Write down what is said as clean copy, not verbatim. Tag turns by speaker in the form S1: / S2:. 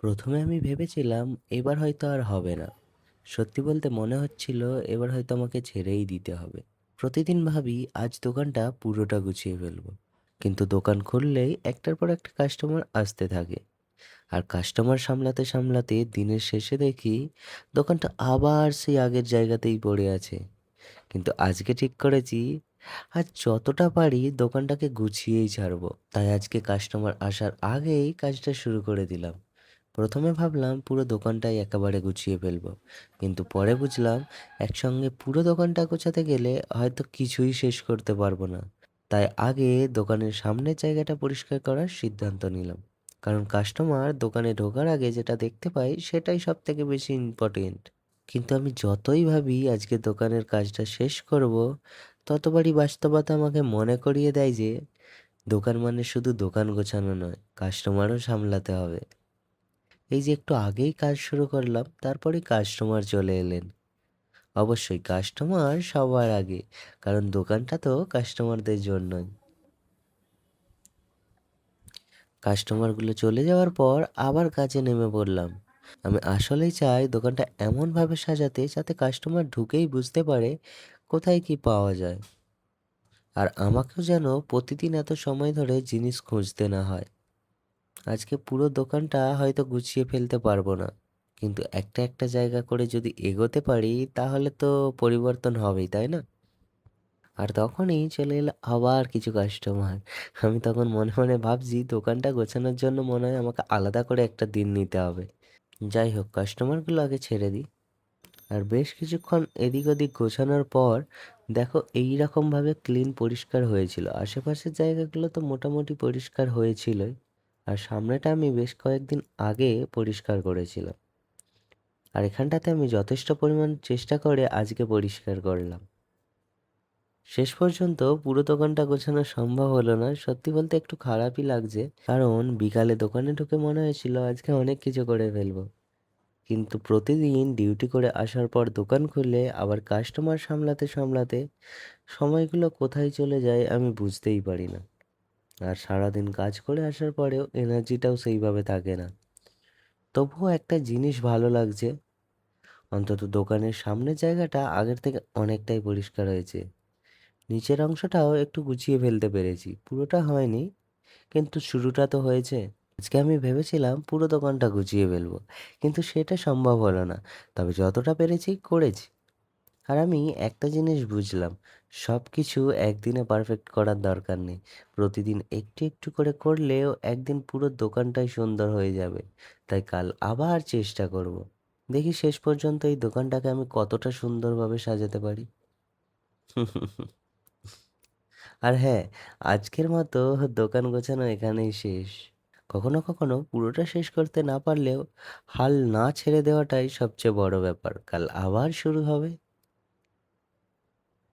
S1: প্রথমে আমি ভেবেছিলাম এবার হয়তো আর হবে না। সত্যি বলতে মনে হচ্ছিল এবার হয়তো আমাকে ছেড়েই দিতে হবে। প্রতিদিন ভাবি আজ দোকানটা পুরোটা গুছিয়ে ফেলবো। কিন্তু দোকান খুললেই একটার পর একটা কাস্টমার আসতে থাকে। আর কাস্টমার সামলাতে সামলাতে দিনের শেষে দেখি দোকানটা আবার সেই আগের জায়গাতেই পড়ে আছে। কিন্তু আজকে ঠিক করেছি আজ যতটা পারি দোকানটাকে গুছিয়েই ছাড়বো। তাই আজকে কাস্টমার আসার আগেই কাজটা শুরু করে দিলাম। প্রথমে ভাবলাম পুরো দোকানটাই একেবারে গুছিয়ে ফেলবো, কিন্তু পরে বুঝলাম একসঙ্গে পুরো দোকানটা গোছাতে গেলে হয়তো কিছুই শেষ করতে পারবো না। তাই আগে দোকানের সামনের জায়গাটা পরিষ্কার করার সিদ্ধান্ত নিলাম, কারণ কাস্টমার দোকানে ঢোকার আগে যেটা দেখতে পাই সেটাই সব থেকে বেশি ইম্পর্টেন্ট। কিন্তু আমি যতই ভাবি আজকে দোকানের কাজটা শেষ করব, ততবারই বাস্তবতা আমাকে মনে করিয়ে দেয় যে দোকান মানে শুধু দোকান গোছানো নয়, কাস্টমারও সামলাতে হবে। এই যে একটু আগেই কাজ শুরু করলাম, তারপরে কাস্টমার চলে এলেন। অবশ্যই কাস্টমার সবার আগে, কারণ দোকানটা তো কাস্টমারদের জন্যই। কাস্টমারগুলো চলে যাওয়ার পর আবার কাজে নেমে পড়লাম। আমি আসলেই চাই দোকানটা এমনভাবে সাজাতে যাতে কাস্টমার ঢুকেই বুঝতে পারে কোথায় কি পাওয়া যায়। আর আমাকেও যেন প্রতিদিন এত সময় ধরে জিনিস খুঁজতে না হয়। আজকে পুরো দোকানটা হয়তো গুছিয়ে ফেলতে পারবো না, কিন্তু একটা একটা জায়গা করে যদি এগোতে পারি তাহলে তো পরিবর্তন হবেই, তাই না? আর তখনই চলে এলো আবার কিছু কাস্টমার। আমি তখন মনে মনে ভাবছি দোকানটা গোছানোর জন্য মনে হয় আমাকে আলাদা করে একটা দিন নিতে হবে। যাই হোক, কাস্টমারগুলো আগে ছেড়ে দিই। আর বেশ কিছুক্ষণ এদিক ওদিক গোছানোর পর দেখো এই রকম ভাবে ক্লিন পরিষ্কার হয়েছিল। আশেপাশের জায়গাগুলো তো মোটামুটি পরিষ্কার হয়েছিলই। আর সামনেটা আমি বেশ কয়েকদিন আগে পরিষ্কার করেছিলাম। আর এখানটাতে আমি যথেষ্ট পরিমাণ চেষ্টা করে আজকে পরিষ্কার করলাম। শেষ পর্যন্ত পুরো দোকানটা গোছানো সম্ভব হলো না, সত্যি বলতে একটু খারাপই লাগছে, কারণ বিকালে দোকানে ঢুকে মনে হয়েছিল আজকে অনেক কিছু করে ফেলবো। কিন্তু প্রতিদিন ডিউটি করে আসার পর দোকান খুললে আবার কাস্টমার সামলাতে সামলাতে সময়গুলো কোথায় চলে যায় আমি বুঝতেই পারি না। আর সারাদিন কাজ করে আসার পরেও এনার্জিটাও সেইভাবে থাকে না। তবুও একটা জিনিস ভালো লাগছে, অন্তত দোকানের সামনের জায়গাটা আগের থেকে অনেকটাই পরিষ্কার হয়েছে। নিচের অংশটাও একটু গুছিয়ে ফেলতে পেরেছি, পুরোটা হয়নি, কিন্তু শুরুটা তো হয়েছে। আজকে আমি ভেবেছিলাম পুরো দোকানটা গুছিয়ে ফেলবো, কিন্তু সেটা সম্ভব হলো না। তবে যতটা পেরেছি করেছি। আর আমি একটা জিনিস বুঝলাম, সব কিছু একদিনে পারফেক্ট করার দরকার নেই। প্রতিদিন একটু একটু করে করলেও একদিন পুরো দোকানটাই সুন্দর হয়ে যাবে। তাই কাল আবার চেষ্টা করব। দেখি শেষ পর্যন্ত এই দোকানটাকে আমি কতটা সুন্দরভাবে সাজাতে পারি। আর হ্যাঁ, আজকের মতো দোকান গোছানো এখানেই শেষ। কখনো কখনো পুরোটা শেষ করতে না পারলেও হাল না ছেড়ে দেওয়াটাই সবচেয়ে বড় ব্যাপার। কাল আবার শুরু হবে।